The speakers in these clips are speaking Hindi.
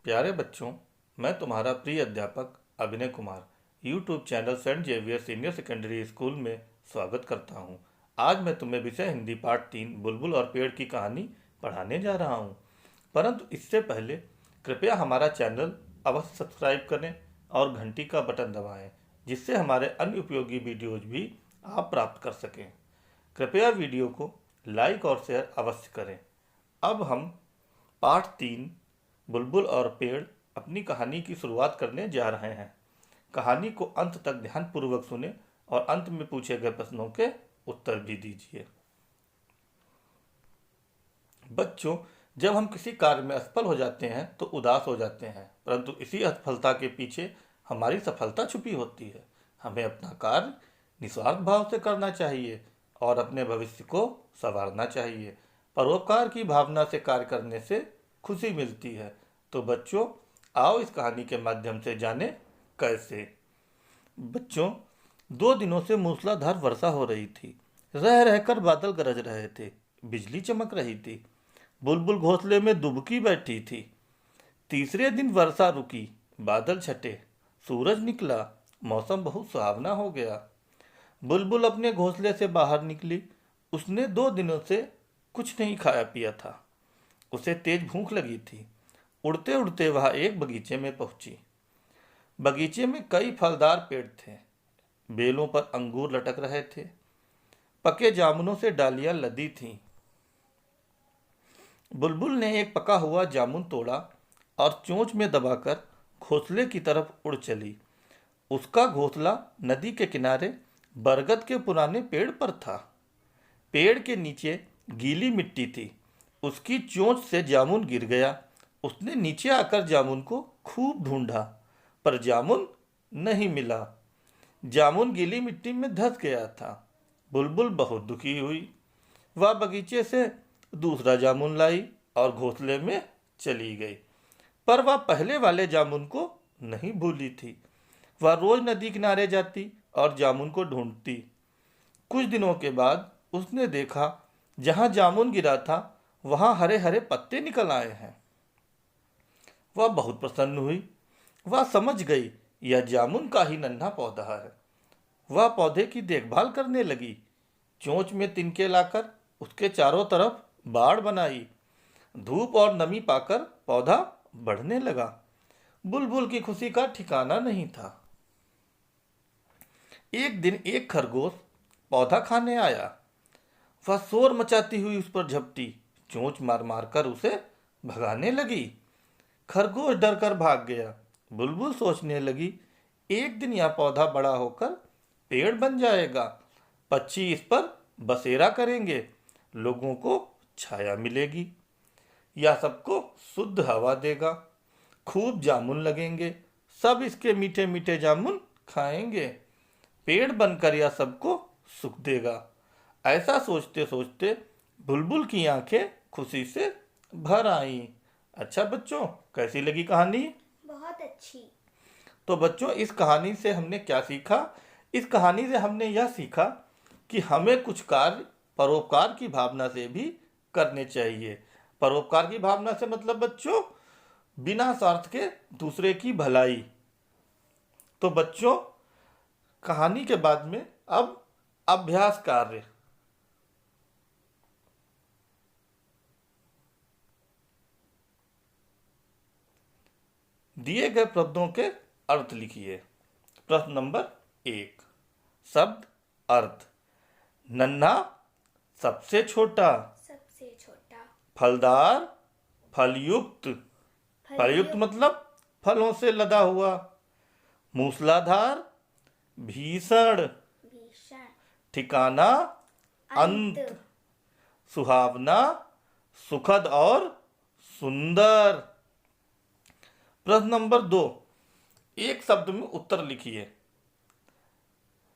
प्यारे बच्चों, मैं तुम्हारा प्रिय अध्यापक Abhinay Kumar YouTube channel Saint Xavier senior secondary school में स्वागत करता हूं। आज मैं तुम्हें विषय हिंदी पाठ 3 बुलबुल और पेड़ की कहानी पढ़ाने जा रहा हूं। परंतु इससे पहले कृपया हमारा चैनल अवश्य सब्सक्राइब करें और घंटी का बटन दबाएं, जिससे हमारे अन्य उपयोगी वीडियोज भी आप प्राप्त कर सकें। कृपया वीडियो को लाइक और शेयर अवश्य करें। अब हम पाठ 3 बुलबुल और पेड़ अपनी कहानी की शुरुआत करने जा रहे हैं। कहानी को अंत तक ध्यानपूर्वक सुने और अंत में पूछे गए प्रश्नों के उत्तर भी दीजिए। बच्चों, जब हम किसी कार्य में असफल हो जाते हैं तो उदास हो जाते हैं, परंतु इसी असफलता के पीछे हमारी सफलता छुपी होती है। हमें अपना कार्य निस्वार्थ भाव से करना चाहिए और अपने भविष्य को संवारना चाहिए। परोपकार की भावना से कार्य करने से खुशी मिलती है। तो बच्चों, आओ इस कहानी के माध्यम से जाने कैसे। बच्चों, 2 दिनों से मूसलाधार वर्षा हो रही थी। रह रहकर बादल गरज रहे थे, बिजली चमक रही थी। बुलबुल घोंसले में दुबकी बैठी थी। तीसरे दिन वर्षा रुकी, बादल छटे, सूरज निकला, मौसम बहुत सुहावना हो गया। बुलबुल अपने घोंसले से बाहर निकली। उसने 2 दिनों से कुछ नहीं खाया पिया था। उसे तेज भूख लगी थी। उड़ते उड़ते वह एक बगीचे में पहुंची। बगीचे में कई फलदार पेड़ थे। बेलों पर अंगूर लटक रहे थे। पके जामुनों से डालियां लदी थीं। बुलबुल ने एक पका हुआ जामुन तोड़ा और चोंच में दबाकर घोंसले की तरफ उड़ चली। उसका घोंसला नदी के किनारे बरगद के पुराने पेड़ पर था। पेड़ के नीचे गीली मिट्टी थी। उसकी चोंच से जामुन गिर गया। उसने नीचे आकर जामुन को खूब ढूंढा, पर जामुन नहीं मिला। जामुन गीली मिट्टी में धंस गया था। बुलबुल बहुत दुखी हुई। वह बगीचे से दूसरा जामुन लाई और घोंसले में चली गई। पर वह पहले वाले जामुन को नहीं भूली थी। वह रोज नदी किनारे जाती और जामुन को ढूंढती। कुछ दिनों के बाद उसने देखा, जहां जामुन गिरा था वहां हरे हरे पत्ते निकल आए हैं। वह बहुत प्रसन्न हुई। वह समझ गई यह जामुन का ही नन्हा पौधा है। वह पौधे की देखभाल करने लगी। चोंच में तिनके लाकर उसके चारों तरफ बाड़ बनाई। धूप और नमी पाकर पौधा बढ़ने लगा। बुलबुल की खुशी का ठिकाना नहीं था। एक दिन एक खरगोश पौधा खाने आया। वह शोर मचाती हुई उस पर झपटी, चोंच मार मार कर उसे भगाने लगी। खरगोश डर कर भाग गया। बुलबुल सोचने लगी, एक दिन यह पौधा बड़ा होकर पेड़ बन जाएगा। पक्षी इस पर बसेरा करेंगे, लोगों को छाया मिलेगी। यह सबको शुद्ध हवा देगा। खूब जामुन लगेंगे, सब इसके मीठे मीठे जामुन खाएंगे। पेड़ बनकर यह सबको सुख देगा। ऐसा सोचते सोचते बुलबुल की आंखें खुशी से भर आईं। अच्छा बच्चों, कैसी लगी कहानी? बहुत अच्छी। तो बच्चों, इस कहानी से हमने क्या सीखा? इस कहानी से हमने यह सीखा कि हमें कुछ कार्य परोपकार की भावना से भी करने चाहिए। परोपकार की भावना से मतलब बच्चों, बिना स्वार्थ के दूसरे की भलाई। तो बच्चों, कहानी के बाद में अब अभ्यास कार्य। दिए गए शब्दों के अर्थ लिखिए। प्रश्न नंबर 1, शब्द अर्थ। नन्हा सबसे छोटा, सबसे छोटा। फलदार फलयुक्त, फलयुक्त मतलब फलों से लदा हुआ। मूसलाधार भीषण, भीषण। ठिकाना अंत। अंत, सुहावना सुखद और सुंदर। प्रश्न नंबर 2, एक शब्द में उत्तर लिखिए।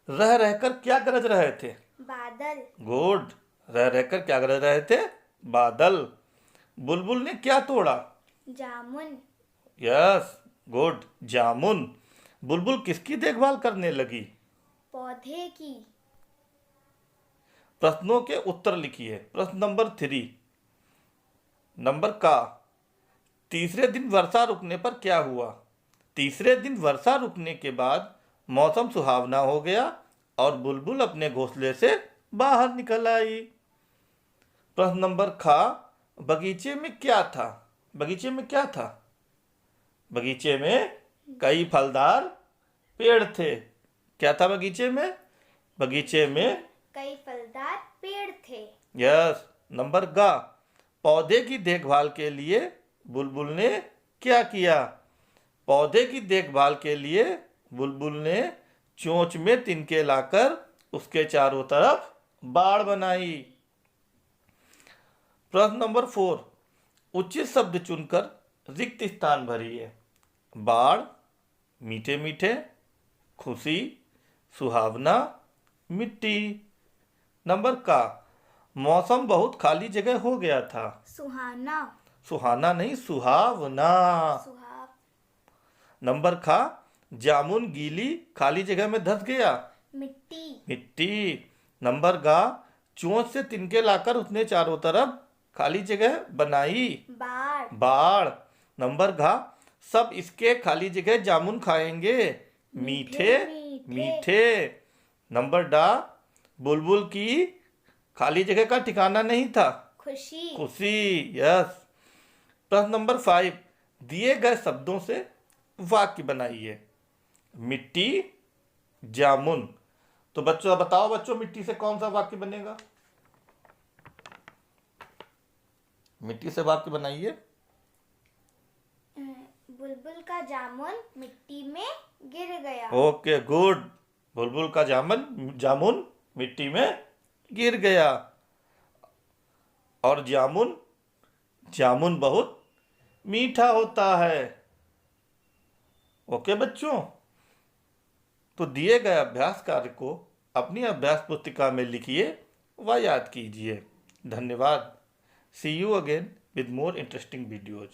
रह रहकर क्या गरज रहे थे? बादल। गुड। रह रहकर क्या गरज रहे थे? बादल। बुलबुल ने क्या तोड़ा? जामुन। यस, गुड, जामुन। बुलबुल किसकी देखभाल करने लगी? पौधे की। प्रश्नों के उत्तर लिखिए। प्रश्न नंबर 3, नंबर का, तीसरे दिन वर्षा रुकने पर क्या हुआ? तीसरे दिन वर्षा रुकने के बाद मौसम सुहावना हो गया और बुलबुल अपने घोंसले से बाहर निकल आई। प्रश्न नंबर खा, बगीचे में क्या था? बगीचे में क्या था? बगीचे में कई फलदार पेड़ थे। क्या था बगीचे में? बगीचे में कई फलदार पेड़ थे। यस। नंबर गा, पौधे की देखभाल के लिए बुलबुल ने क्या किया? पौधे की देखभाल के लिए बुलबुल ने चोंच में तिनके लाकर उसके चारों तरफ बाड़ बनाई। प्रश्न नंबर 4, उचित शब्द चुनकर रिक्त स्थान भरिए। बाड़, मीठे मीठे, खुशी, सुहावना, मिट्टी। नंबर का, मौसम बहुत खाली जगह हो गया था। सुहाना। सुहाना नहीं, सुहावना। सुहाव। नंबर खा, जामुन गीली खाली जगह में धंस गया। मिट्टी। मिट्टी। नंबर गा, चोंच से तिनके लाकर उसने चारों तरफ खाली जगह बनाई। बाढ़। बाढ़। नंबर घा, सब इसके खाली जगह जामुन खाएंगे। मीठे मीठे। मीठे। नंबर डा, बुलबुल की खाली जगह का ठिकाना नहीं था। खुशी। खुशी। यस। प्रश्न नंबर 5, दिए गए शब्दों से वाक्य बनाइए। मिट्टी, जामुन। तो बच्चों बताओ, बच्चों मिट्टी से कौन सा वाक्य बनेगा? मिट्टी से वाक्य बनाइए। बुलबुल का जामुन मिट्टी में गिर गया। Okay, good. बुलबुल का जामुन मिट्टी में गिर गया। और जामुन बहुत मीठा होता है। ओके बच्चों, तो दिए गए अभ्यास कार्य को अपनी अभ्यास पुस्तिका में लिखिए व याद कीजिए। धन्यवाद। See you again with more interesting videos.